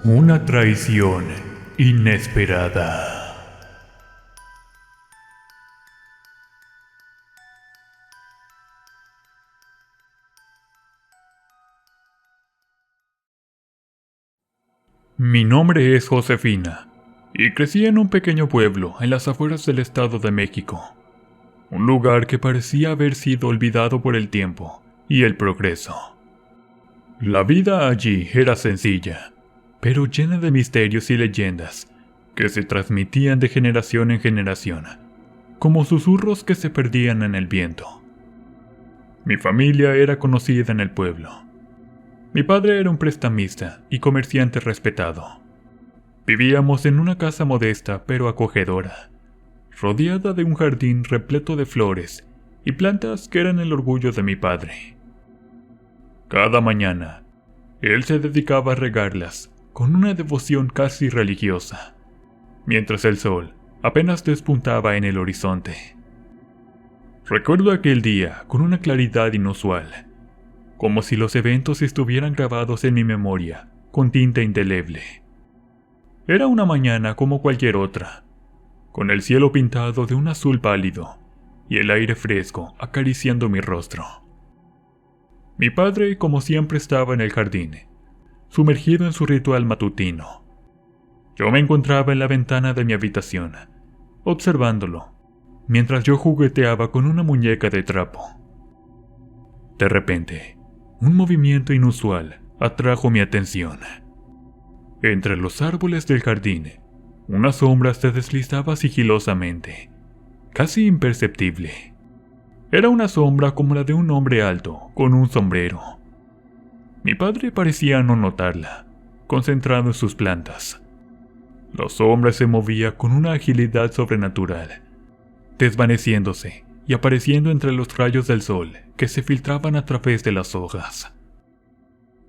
Una traición inesperada. Mi nombre es Josefina, y crecí en un pequeño pueblo en las afueras del Estado de México. Un lugar que parecía haber sido olvidado por el tiempo y el progreso. La vida allí era sencilla, pero llena de misterios y leyendas que se transmitían de generación en generación, como susurros que se perdían en el viento. Mi familia era conocida en el pueblo. Mi padre era un prestamista y comerciante respetado. Vivíamos en una casa modesta pero acogedora, rodeada de un jardín repleto de flores y plantas que eran el orgullo de mi padre. Cada mañana, él se dedicaba a regarlas con una devoción casi religiosa, mientras el sol apenas despuntaba en el horizonte. Recuerdo aquel día con una claridad inusual, como si los eventos estuvieran grabados en mi memoria con tinta indeleble. Era una mañana como cualquier otra, con el cielo pintado de un azul pálido y el aire fresco acariciando mi rostro. Mi padre, como siempre, estaba en el jardín, sumergido en su ritual matutino. Yo me encontraba en la ventana de mi habitación, observándolo, mientras yo jugueteaba con una muñeca de trapo. De repente, un movimiento inusual atrajo mi atención. Entre los árboles del jardín, una sombra se deslizaba sigilosamente, casi imperceptible. Era una sombra como la de un hombre alto, con un sombrero. Mi padre parecía no notarla, concentrado en sus plantas. La sombra se movía con una agilidad sobrenatural, desvaneciéndose y apareciendo entre los rayos del sol que se filtraban a través de las hojas.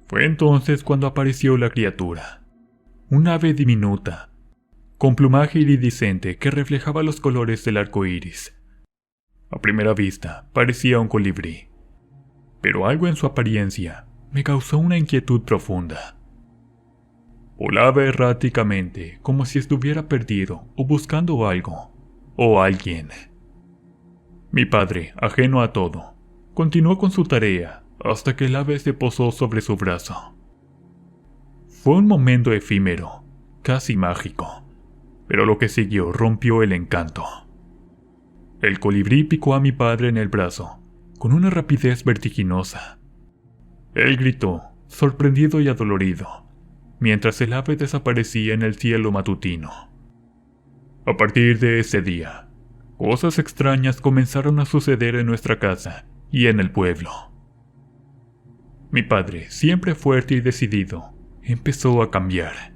Fue entonces cuando apareció la criatura, un ave diminuta, con plumaje iridiscente que reflejaba los colores del arco iris. A primera vista parecía un colibrí, pero algo en su apariencia me causó una inquietud profunda. Volaba erráticamente, como si estuviera perdido o buscando algo o alguien. Mi padre, ajeno a todo, continuó con su tarea hasta que el ave se posó sobre su brazo. Fue un momento efímero, casi mágico, pero lo que siguió rompió el encanto. El colibrí picó a mi padre en el brazo, con una rapidez vertiginosa. Él gritó, sorprendido y adolorido, mientras el ave desaparecía en el cielo matutino. A partir de ese día, cosas extrañas comenzaron a suceder en nuestra casa y en el pueblo. Mi padre, siempre fuerte y decidido, empezó a cambiar.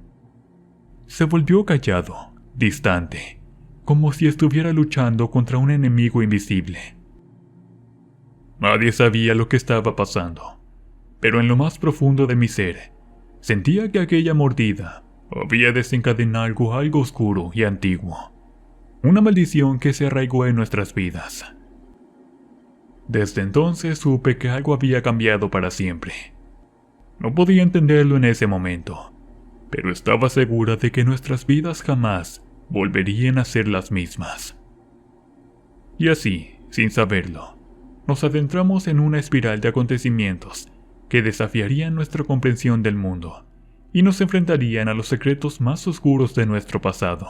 Se volvió callado, distante, como si estuviera luchando contra un enemigo invisible. Nadie sabía lo que estaba pasando, pero en lo más profundo de mi ser, sentía que aquella mordida había desencadenado algo oscuro y antiguo. Una maldición que se arraigó en nuestras vidas. Desde entonces supe que algo había cambiado para siempre. No podía entenderlo en ese momento, pero estaba segura de que nuestras vidas jamás volverían a ser las mismas. Y así, sin saberlo, nos adentramos en una espiral de acontecimientos que desafiarían nuestra comprensión del mundo y nos enfrentarían a los secretos más oscuros de nuestro pasado.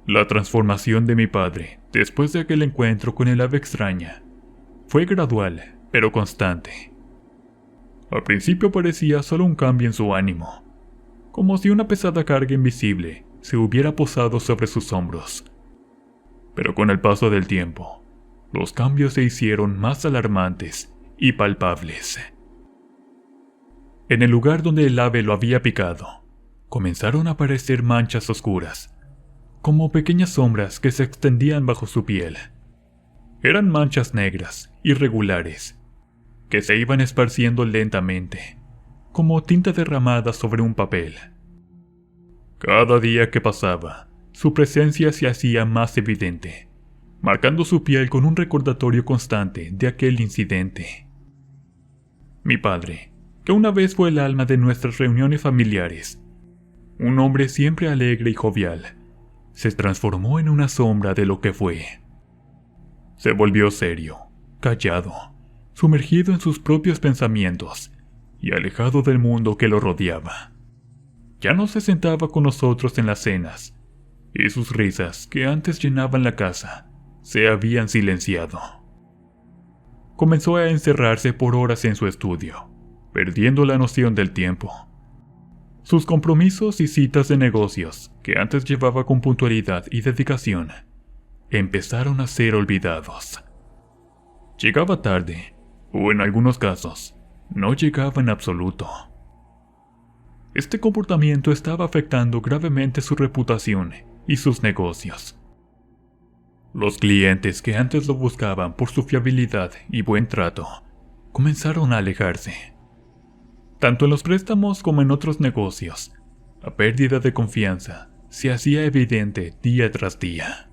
La transformación de mi padre, después de aquel encuentro con el ave extraña, fue gradual, pero constante. Al principio parecía solo un cambio en su ánimo, como si una pesada carga invisible se hubiera posado sobre sus hombros. Pero con el paso del tiempo, los cambios se hicieron más alarmantes y palpables. En el lugar donde el ave lo había picado, comenzaron a aparecer manchas oscuras, como pequeñas sombras que se extendían bajo su piel. Eran manchas negras, irregulares, que se iban esparciendo lentamente, como tinta derramada sobre un papel. Cada día que pasaba, su presencia se hacía más evidente, marcando su piel con un recordatorio constante de aquel incidente. Mi padre, que una vez fue el alma de nuestras reuniones familiares. Un hombre siempre alegre y jovial, se transformó en una sombra de lo que fue. Se volvió serio, callado, sumergido en sus propios pensamientos y alejado del mundo que lo rodeaba. Ya no se sentaba con nosotros en las cenas, y sus risas, que antes llenaban la casa, se habían silenciado. Comenzó a encerrarse por horas en su estudio, perdiendo la noción del tiempo. Sus compromisos y citas de negocios, que antes llevaba con puntualidad y dedicación, empezaron a ser olvidados. Llegaba tarde, o en algunos casos, no llegaba en absoluto. Este comportamiento estaba afectando gravemente su reputación y sus negocios. Los clientes que antes lo buscaban por su fiabilidad y buen trato, comenzaron a alejarse. Tanto en los préstamos como en otros negocios, la pérdida de confianza se hacía evidente día tras día.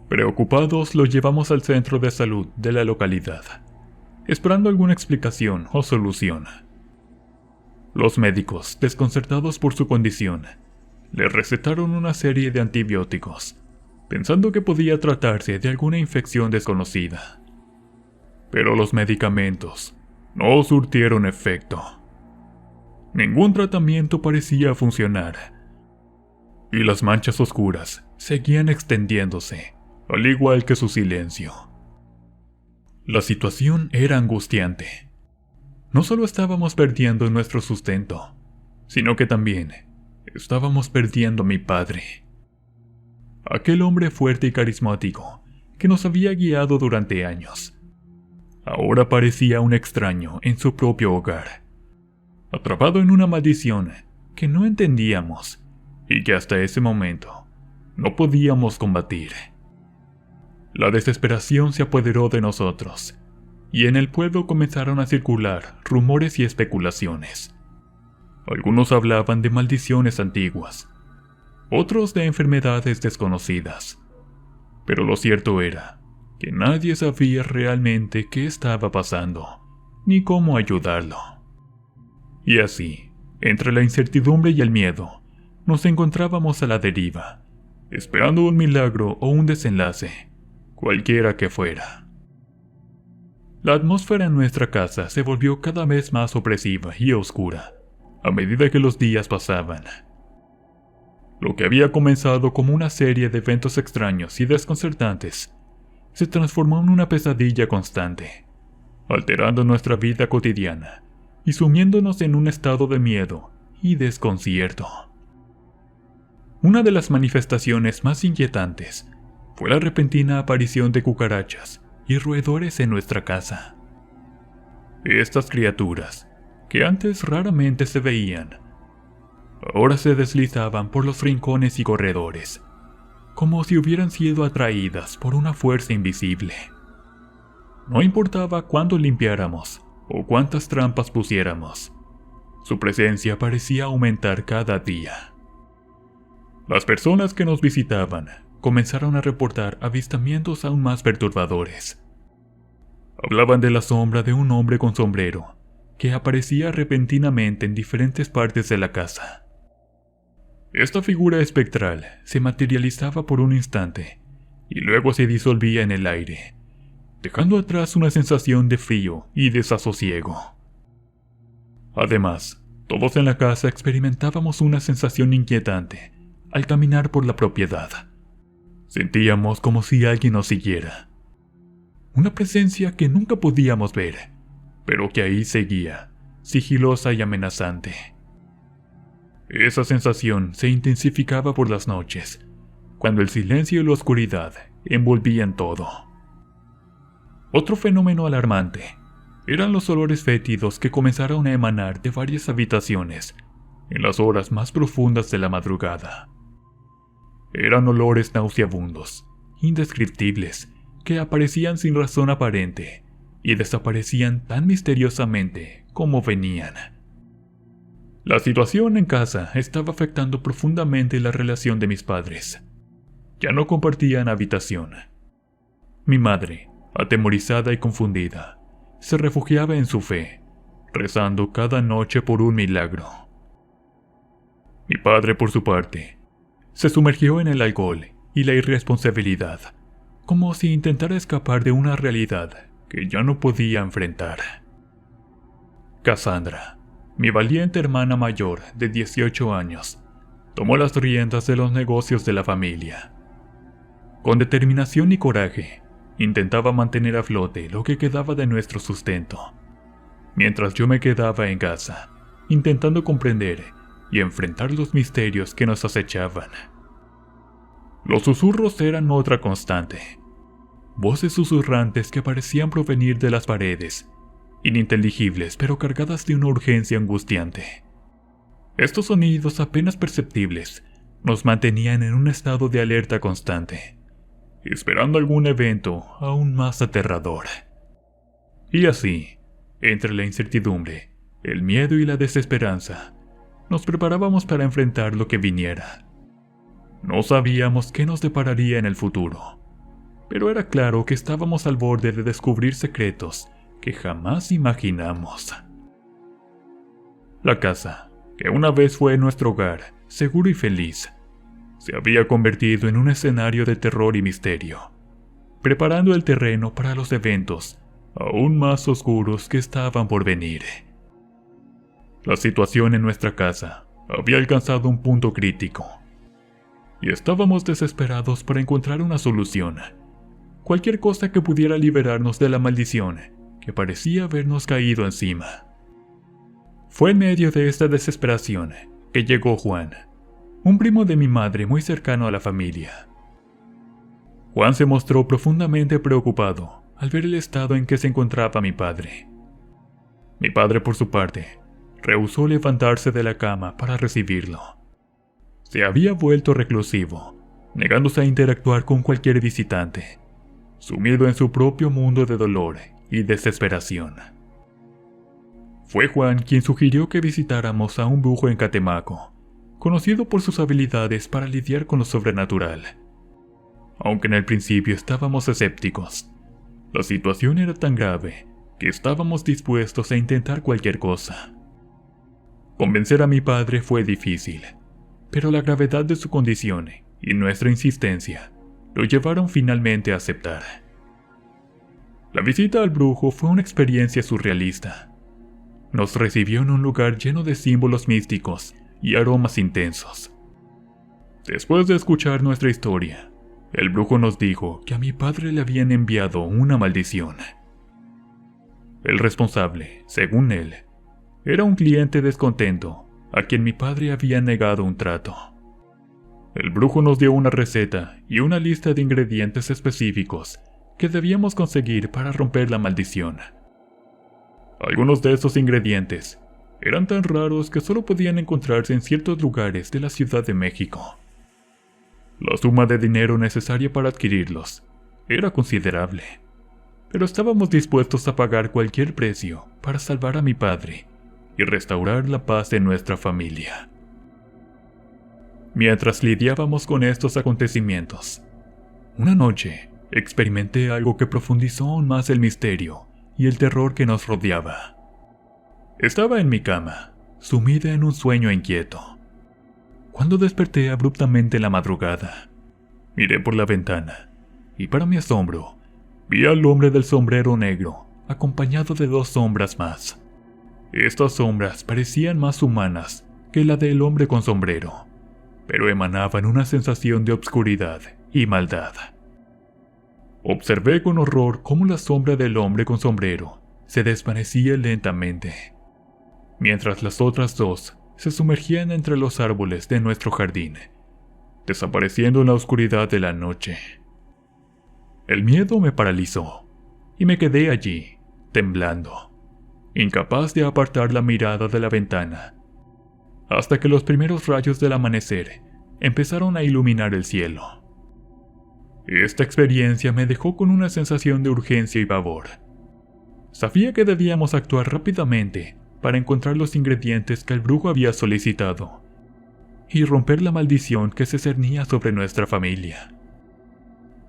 Preocupados lo llevamos al centro de salud de la localidad, esperando alguna explicación o solución. Los médicos, desconcertados por su condición, le recetaron una serie de antibióticos, pensando que podía tratarse de alguna infección desconocida. Pero los medicamentos no surtieron efecto. Ningún tratamiento parecía funcionar, y las manchas oscuras seguían extendiéndose, al igual que su silencio. La situación era angustiante. No solo estábamos perdiendo nuestro sustento, sino que también estábamos perdiendo a mi padre. Aquel hombre fuerte y carismático que nos había guiado durante años. Ahora parecía un extraño en su propio hogar, atrapado en una maldición que no entendíamos y que hasta ese momento no podíamos combatir. La desesperación se apoderó de nosotros, y en el pueblo comenzaron a circular rumores y especulaciones. Algunos hablaban de maldiciones antiguas, otros de enfermedades desconocidas, pero lo cierto era que nadie sabía realmente qué estaba pasando, ni cómo ayudarlo. Y así, entre la incertidumbre y el miedo, nos encontrábamos a la deriva, esperando un milagro o un desenlace, cualquiera que fuera. La atmósfera en nuestra casa se volvió cada vez más opresiva y oscura, a medida que los días pasaban. Lo que había comenzado como una serie de eventos extraños y desconcertantes, se transformó en una pesadilla constante, alterando nuestra vida cotidiana y sumiéndonos en un estado de miedo y desconcierto. Una de las manifestaciones más inquietantes fue la repentina aparición de cucarachas y roedores en nuestra casa. Estas criaturas, que antes raramente se veían, ahora se deslizaban por los rincones y corredores, como si hubieran sido atraídas por una fuerza invisible. No importaba cuándo limpiáramos o cuántas trampas pusiéramos, su presencia parecía aumentar cada día. Las personas que nos visitaban comenzaron a reportar avistamientos aún más perturbadores. Hablaban de la sombra de un hombre con sombrero que aparecía repentinamente en diferentes partes de la casa. Esta figura espectral se materializaba por un instante y luego se disolvía en el aire, dejando atrás una sensación de frío y desasosiego. Además, todos en la casa experimentábamos una sensación inquietante al caminar por la propiedad. Sentíamos como si alguien nos siguiera. Una presencia que nunca podíamos ver, pero que ahí seguía, sigilosa y amenazante. Esa sensación se intensificaba por las noches, cuando el silencio y la oscuridad envolvían todo. Otro fenómeno alarmante eran los olores fétidos que comenzaron a emanar de varias habitaciones en las horas más profundas de la madrugada. Eran olores nauseabundos, indescriptibles, que aparecían sin razón aparente y desaparecían tan misteriosamente como venían. La situación en casa estaba afectando profundamente la relación de mis padres. Ya no compartían habitación. Mi madre, atemorizada y confundida, se refugiaba en su fe, rezando cada noche por un milagro. Mi padre, por su parte, se sumergió en el alcohol y la irresponsabilidad, como si intentara escapar de una realidad que ya no podía enfrentar. Cassandra, mi valiente hermana mayor de 18 años, tomó las riendas de los negocios de la familia. Con determinación y coraje, intentaba mantener a flote lo que quedaba de nuestro sustento, mientras yo me quedaba en casa, intentando comprender y enfrentar los misterios que nos acechaban. Los susurros eran otra constante. Voces susurrantes que parecían provenir de las paredes, ininteligibles pero cargadas de una urgencia angustiante. Estos sonidos apenas perceptibles nos mantenían en un estado de alerta constante, esperando algún evento aún más aterrador. Y así, entre la incertidumbre, el miedo y la desesperanza, nos preparábamos para enfrentar lo que viniera. No sabíamos qué nos depararía en el futuro, pero era claro que estábamos al borde de descubrir secretos que jamás imaginamos. La casa, que una vez fue nuestro hogar, seguro y feliz, se había convertido en un escenario de terror y misterio, preparando el terreno para los eventos aún más oscuros que estaban por venir. La situación en nuestra casa había alcanzado un punto crítico, y estábamos desesperados para encontrar una solución. Cualquier cosa que pudiera liberarnos de la maldición que parecía habernos caído encima. Fue en medio de esta desesperación que llegó Juan, un primo de mi madre muy cercano a la familia. Juan se mostró profundamente preocupado al ver el estado en que se encontraba mi padre. Mi padre, por su parte, rehusó levantarse de la cama para recibirlo. Se había vuelto reclusivo, negándose a interactuar con cualquier visitante, sumido en su propio mundo de dolor y desesperación. Fue Juan quien sugirió que visitáramos a un brujo en Catemaco, conocido por sus habilidades para lidiar con lo sobrenatural. Aunque en el principio estábamos escépticos, la situación era tan grave que estábamos dispuestos a intentar cualquier cosa. Convencer a mi padre fue difícil, pero la gravedad de su condición y nuestra insistencia lo llevaron finalmente a aceptar. La visita al brujo fue una experiencia surrealista. Nos recibió en un lugar lleno de símbolos místicos y aromas intensos. Después de escuchar nuestra historia, el brujo nos dijo que a mi padre le habían enviado una maldición. El responsable, según él, era un cliente descontento a quien mi padre había negado un trato. El brujo nos dio una receta y una lista de ingredientes específicos que debíamos conseguir para romper la maldición. Algunos de estos ingredientes eran tan raros que solo podían encontrarse en ciertos lugares de la Ciudad de México. La suma de dinero necesaria para adquirirlos era considerable, pero estábamos dispuestos a pagar cualquier precio para salvar a mi padre y restaurar la paz en nuestra familia. Mientras lidiábamos con estos acontecimientos, una noche experimenté algo que profundizó aún más el misterio y el terror que nos rodeaba. Estaba en mi cama, sumida en un sueño inquieto, cuando desperté abruptamente en la madrugada. Miré por la ventana y, para mi asombro, vi al hombre del sombrero negro acompañado de dos sombras más. Estas sombras parecían más humanas que la del hombre con sombrero, pero emanaban una sensación de obscuridad y maldad. Observé con horror cómo la sombra del hombre con sombrero se desvanecía lentamente, mientras las otras dos se sumergían entre los árboles de nuestro jardín, desapareciendo en la oscuridad de la noche. El miedo me paralizó y me quedé allí, temblando, incapaz de apartar la mirada de la ventana, hasta que los primeros rayos del amanecer empezaron a iluminar el cielo. Esta experiencia me dejó con una sensación de urgencia y pavor. Sabía que debíamos actuar rápidamente para encontrar los ingredientes que el brujo había solicitado y romper la maldición que se cernía sobre nuestra familia.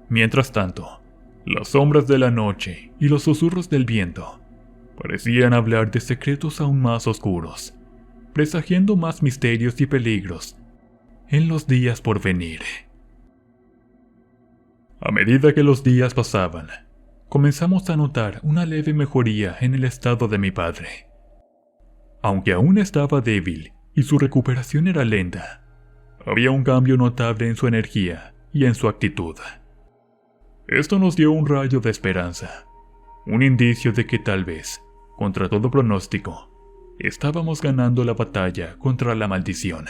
Mientras tanto, las sombras de la noche y los susurros del viento parecían hablar de secretos aún más oscuros, presagiando más misterios y peligros en los días por venir. A medida que los días pasaban, comenzamos a notar una leve mejoría en el estado de mi padre. Aunque aún estaba débil y su recuperación era lenta, había un cambio notable en su energía y en su actitud. Esto nos dio un rayo de esperanza, un indicio de que tal vez, contra todo pronóstico, estábamos ganando la batalla contra la maldición.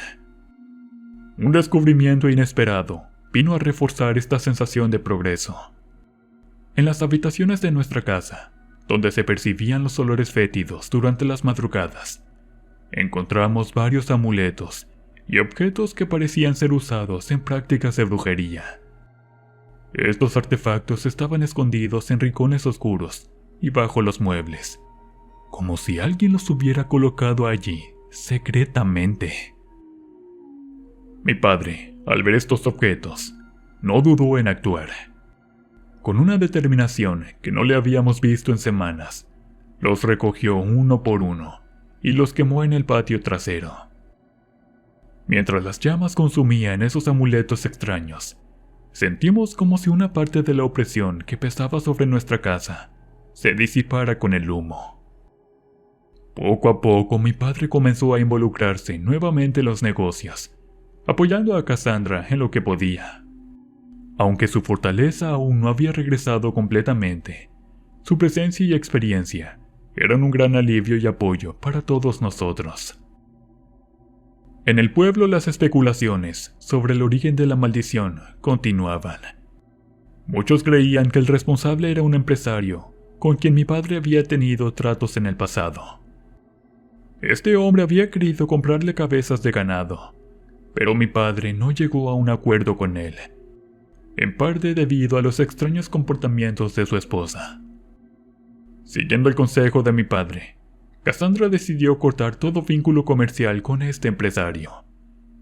Un descubrimiento inesperado vino a reforzar esta sensación de progreso. En las habitaciones de nuestra casa, donde se percibían los olores fétidos durante las madrugadas, encontramos varios amuletos y objetos que parecían ser usados en prácticas de brujería. Estos artefactos estaban escondidos en rincones oscuros y bajo los muebles, como si alguien los hubiera colocado allí secretamente. Mi padre, al ver estos objetos, no dudó en actuar. Con una determinación que no le habíamos visto en semanas, los recogió uno por uno y los quemó en el patio trasero. Mientras las llamas consumían esos amuletos extraños, sentimos como si una parte de la opresión que pesaba sobre nuestra casa se disipara con el humo. Poco a poco mi padre comenzó a involucrarse nuevamente en los negocios, apoyando a Cassandra en lo que podía. Aunque su fortaleza aún no había regresado completamente, su presencia y experiencia eran un gran alivio y apoyo para todos nosotros. En el pueblo las especulaciones sobre el origen de la maldición continuaban. Muchos creían que el responsable era un empresario con quien mi padre había tenido tratos en el pasado. Este hombre había querido comprarle cabezas de ganado, pero mi padre no llegó a un acuerdo con él, en parte debido a los extraños comportamientos de su esposa. Siguiendo el consejo de mi padre, Cassandra decidió cortar todo vínculo comercial con este empresario,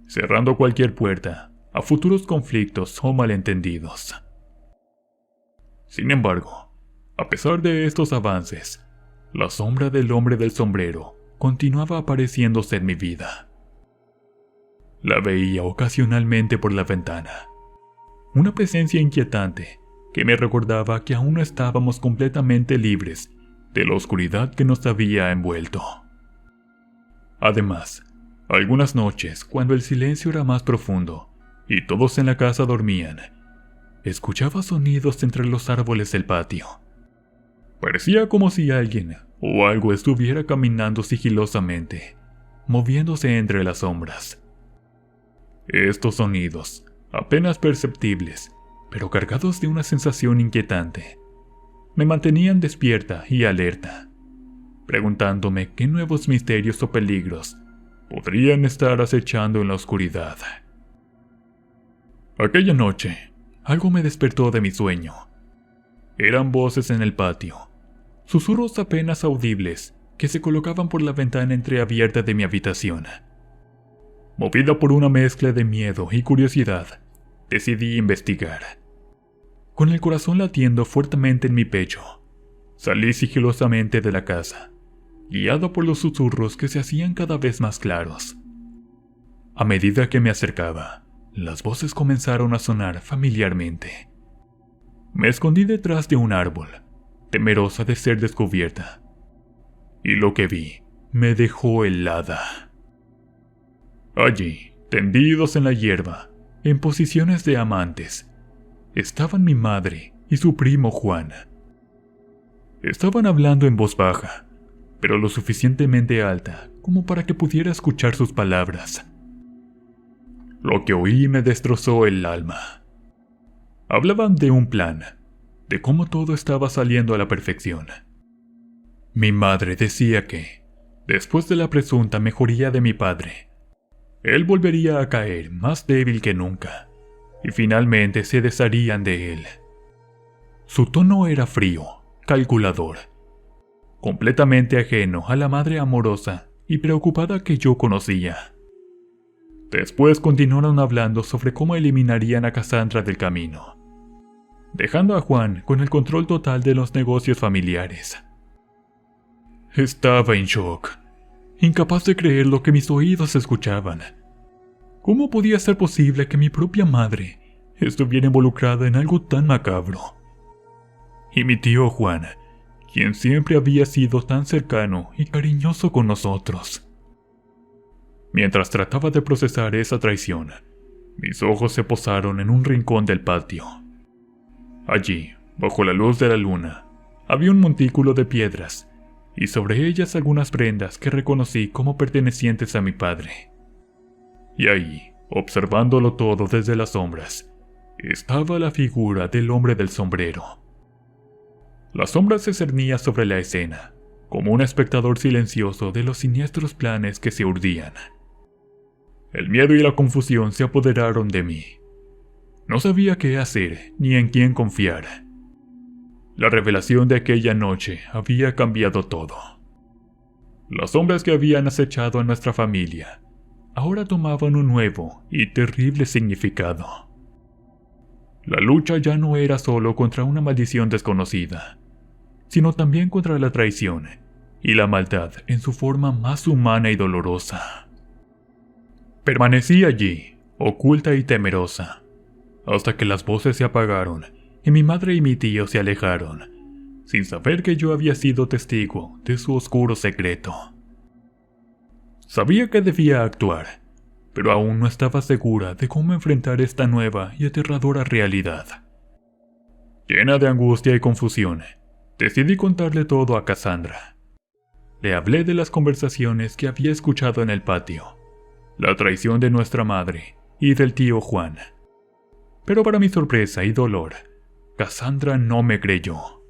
cerrando cualquier puerta a futuros conflictos o malentendidos. Sin embargo, a pesar de estos avances, la sombra del hombre del sombrero continuaba apareciéndose en mi vida. La veía ocasionalmente por la ventana, una presencia inquietante que me recordaba que aún no estábamos completamente libres de la oscuridad que nos había envuelto. Además, algunas noches, cuando el silencio era más profundo y todos en la casa dormían, escuchaba sonidos entre los árboles del patio. Parecía como si alguien o algo estuviera caminando sigilosamente, moviéndose entre las sombras. Estos sonidos, apenas perceptibles, pero cargados de una sensación inquietante, me mantenían despierta y alerta, preguntándome qué nuevos misterios o peligros podrían estar acechando en la oscuridad. Aquella noche, algo me despertó de mi sueño. Eran voces en el patio, susurros apenas audibles que se colocaban por la ventana entreabierta de mi habitación. Movida por una mezcla de miedo y curiosidad, decidí investigar. Con el corazón latiendo fuertemente en mi pecho, salí sigilosamente de la casa, guiado por los susurros que se hacían cada vez más claros. A medida que me acercaba, las voces comenzaron a sonar familiarmente. Me escondí detrás de un árbol, temerosa de ser descubierta, y lo que vi me dejó helada. Allí, tendidos en la hierba, en posiciones de amantes, estaban mi madre y su primo Juan. Estaban hablando en voz baja, pero lo suficientemente alta como para que pudiera escuchar sus palabras. Lo que oí me destrozó el alma. Hablaban de un plan, de cómo todo estaba saliendo a la perfección. Mi madre decía que, después de la presunta mejoría de mi padre, él volvería a caer más débil que nunca, y finalmente se desharían de él. Su tono era frío, calculador, completamente ajeno a la madre amorosa y preocupada que yo conocía. Después continuaron hablando sobre cómo eliminarían a Cassandra del camino, dejando a Juan con el control total de los negocios familiares. Estaba en shock, incapaz de creer lo que mis oídos escuchaban. ¿Cómo podía ser posible que mi propia madre estuviera involucrada en algo tan macabro? Y mi tío Juan, quien siempre había sido tan cercano y cariñoso con nosotros. Mientras trataba de procesar esa traición, mis ojos se posaron en un rincón del patio. Allí, bajo la luz de la luna, había un montículo de piedras, y sobre ellas algunas prendas que reconocí como pertenecientes a mi padre. Y ahí, observándolo todo desde las sombras, estaba la figura del hombre del sombrero. La sombra se cernía sobre la escena, como un espectador silencioso de los siniestros planes que se urdían. El miedo y la confusión se apoderaron de mí. No sabía qué hacer ni en quién confiar. La revelación de aquella noche había cambiado todo. Las sombras que habían acechado a nuestra familia ahora tomaban un nuevo y terrible significado. La lucha ya no era solo contra una maldición desconocida, sino también contra la traición y la maldad en su forma más humana y dolorosa. Permanecí allí, oculta y temerosa, hasta que las voces se apagaron y mi madre y mi tío se alejaron, sin saber que yo había sido testigo de su oscuro secreto. Sabía que debía actuar, pero aún no estaba segura de cómo enfrentar esta nueva y aterradora realidad. Llena de angustia y confusión, decidí contarle todo a Cassandra. Le hablé de las conversaciones que había escuchado en el patio, la traición de nuestra madre y del tío Juan. Pero para mi sorpresa y dolor, Cassandra no me creyó.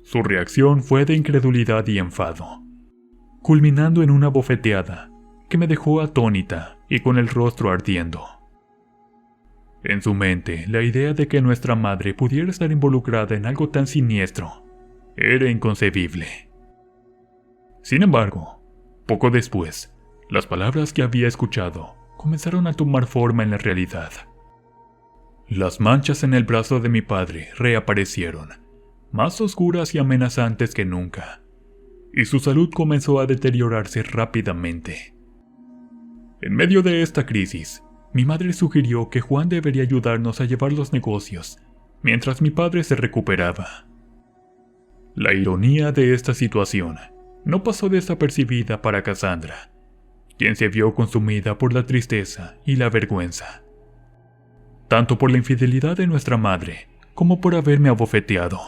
Su reacción fue de incredulidad y enfado, culminando en una bofeteada que me dejó atónita y con el rostro ardiendo. En su mente, la idea de que nuestra madre pudiera estar involucrada en algo tan siniestro era inconcebible. Sin embargo, poco después, las palabras que había escuchado comenzaron a tomar forma en la realidad. Las manchas en el brazo de mi padre reaparecieron, más oscuras y amenazantes que nunca, y su salud comenzó a deteriorarse rápidamente. En medio de esta crisis, mi madre sugirió que Juan debería ayudarnos a llevar los negocios, mientras mi padre se recuperaba. La ironía de esta situación no pasó desapercibida para Cassandra, quien se vio consumida por la tristeza y la vergüenza, tanto por la infidelidad de nuestra madre como por haberme abofeteado.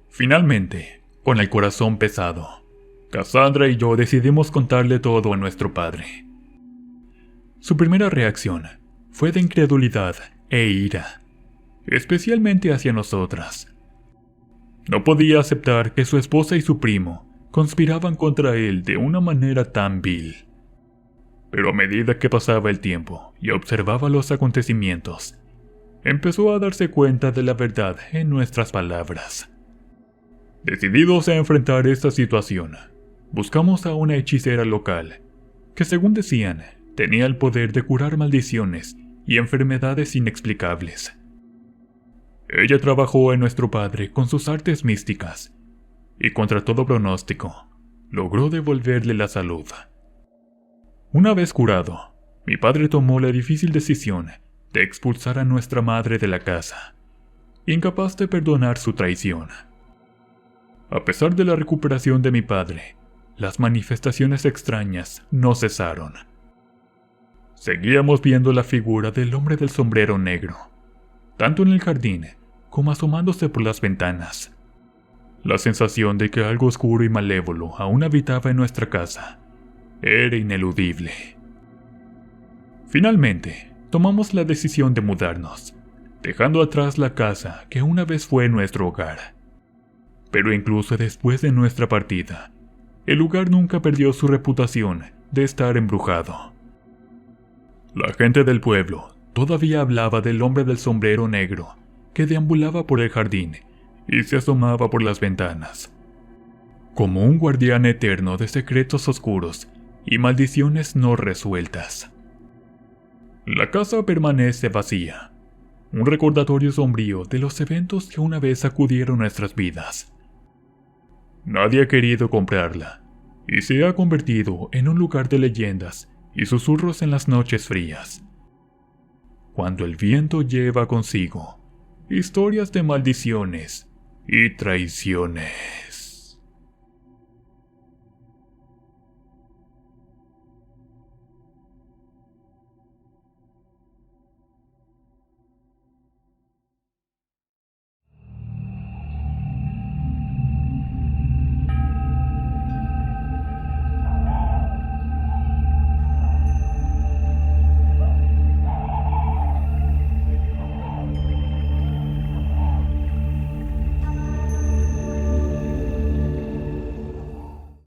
Finalmente, con el corazón pesado, Cassandra y yo decidimos contarle todo a nuestro padre. Su primera reacción fue de incredulidad e ira, especialmente hacia nosotras. No podía aceptar que su esposa y su primo conspiraban contra él de una manera tan vil. Pero a medida que pasaba el tiempo y observaba los acontecimientos, empezó a darse cuenta de la verdad en nuestras palabras. Decididos a enfrentar esta situación, buscamos a una hechicera local, que según decían, tenía el poder de curar maldiciones y enfermedades inexplicables. Ella trabajó en nuestro padre con sus artes místicas, y contra todo pronóstico, logró devolverle la salud. Una vez curado, mi padre tomó la difícil decisión de expulsar a nuestra madre de la casa, incapaz de perdonar su traición. A pesar de la recuperación de mi padre, las manifestaciones extrañas no cesaron. Seguíamos viendo la figura del hombre del sombrero negro, tanto en el jardín como asomándose por las ventanas. La sensación de que algo oscuro y malévolo aún habitaba en nuestra casa era ineludible. Finalmente, tomamos la decisión de mudarnos, dejando atrás la casa que una vez fue nuestro hogar. Pero incluso después de nuestra partida, el lugar nunca perdió su reputación de estar embrujado. La gente del pueblo todavía hablaba del hombre del sombrero negro que deambulaba por el jardín y se asomaba por las ventanas, como un guardián eterno de secretos oscuros y maldiciones no resueltas. La casa permanece vacía, un recordatorio sombrío de los eventos que una vez sacudieron nuestras vidas. Nadie ha querido comprarla, y se ha convertido en un lugar de leyendas y susurros en las noches frías. Cuando el viento lleva consigo historias de maldiciones y traiciones.